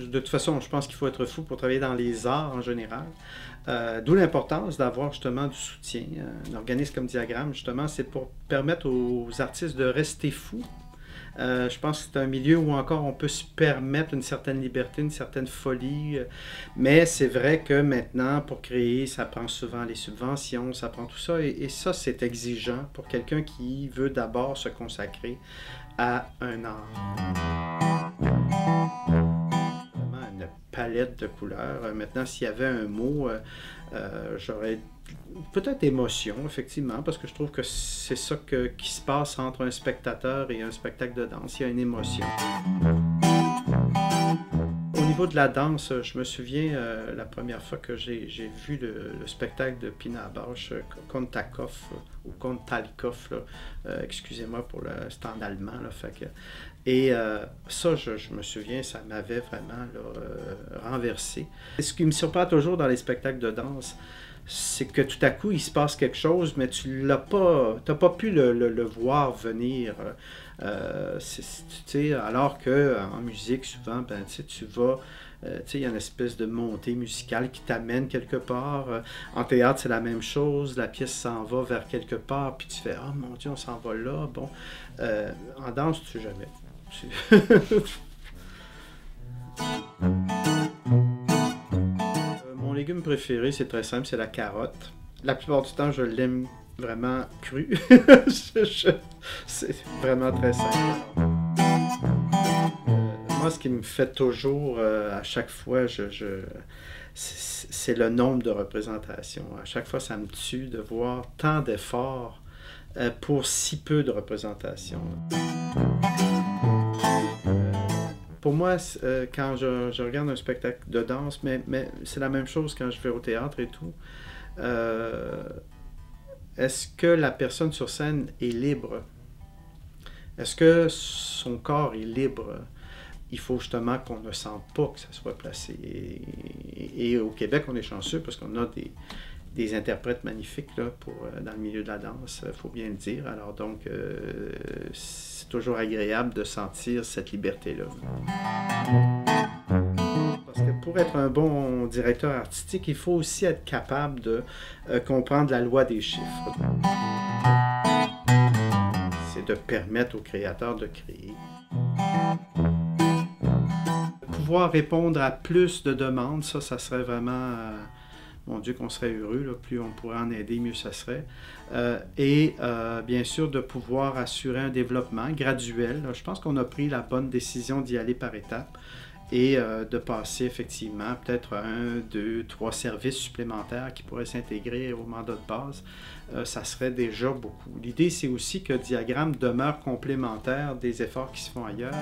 de toute façon, je pense qu'il faut être fou pour travailler dans les arts en général. D'où l'importance d'avoir justement du soutien. Un organisme comme Diagramme, justement, c'est pour permettre aux artistes de rester fous. Je pense que c'est un milieu où encore on peut se permettre une certaine liberté, une certaine folie. Mais c'est vrai que maintenant, pour créer, ça prend souvent les subventions, ça prend tout ça. Et ça, c'est exigeant pour quelqu'un qui veut d'abord se consacrer à un art. Vraiment une palette de couleurs. Maintenant, s'il y avait un mot, j'aurais peut-être émotion, effectivement, parce que je trouve que c'est ça qui se passe entre un spectateur et un spectacle de danse. Il y a une émotion. Au niveau de la danse, je me souviens la première fois que j'ai vu le spectacle de Pina Bausch, Kontakov, ou Kontalikov, excusez-moi pour le, c'est en allemand, là, fait que, et ça, je me souviens, ça m'avait vraiment renversé. Et ce qui me surprend toujours dans les spectacles de danse, c'est que tout à coup, il se passe quelque chose, mais tu n'as pas pu le voir venir. Alors qu'en musique, souvent, ben, tu vas... il y a une espèce de montée musicale qui t'amène quelque part. En théâtre, c'est la même chose. La pièce s'en va vers quelque part, puis tu fais « Ah, mon Dieu, on s'en va là. » Bon, en danse, tu sais jamais. Mon légume préféré, c'est très simple, c'est la carotte. La plupart du temps, je l'aime vraiment crue. C'est vraiment très simple. Moi, ce qui me fait toujours, à chaque fois, c'est le nombre de représentations. À chaque fois, ça me tue de voir tant d'efforts pour si peu de représentations. Pour moi, quand je regarde un spectacle de danse, mais c'est la même chose quand je vais au théâtre et tout, est-ce que la personne sur scène est libre? Est-ce que son corps est libre? Il faut justement qu'on ne sente pas que ça soit placé. Et au Québec, on est chanceux parce qu'on a des interprètes magnifiques là, dans le milieu de la danse, il faut bien le dire. Alors donc, c'est toujours agréable de sentir cette liberté-là. Parce que pour être un bon directeur artistique, il faut aussi être capable de comprendre la loi des chiffres. C'est de permettre aux créateurs de créer. Pouvoir répondre à plus de demandes, ça serait vraiment... mon Dieu, qu'on serait heureux, là, plus on pourrait en aider, mieux ça serait. Bien sûr, de pouvoir assurer un développement graduel. Là, je pense qu'on a pris la bonne décision d'y aller par étapes et de passer effectivement peut-être 1, 2, 3 services supplémentaires qui pourraient s'intégrer au mandat de base. Ça serait déjà beaucoup. L'idée, c'est aussi que Diagramme demeure complémentaire des efforts qui se font ailleurs.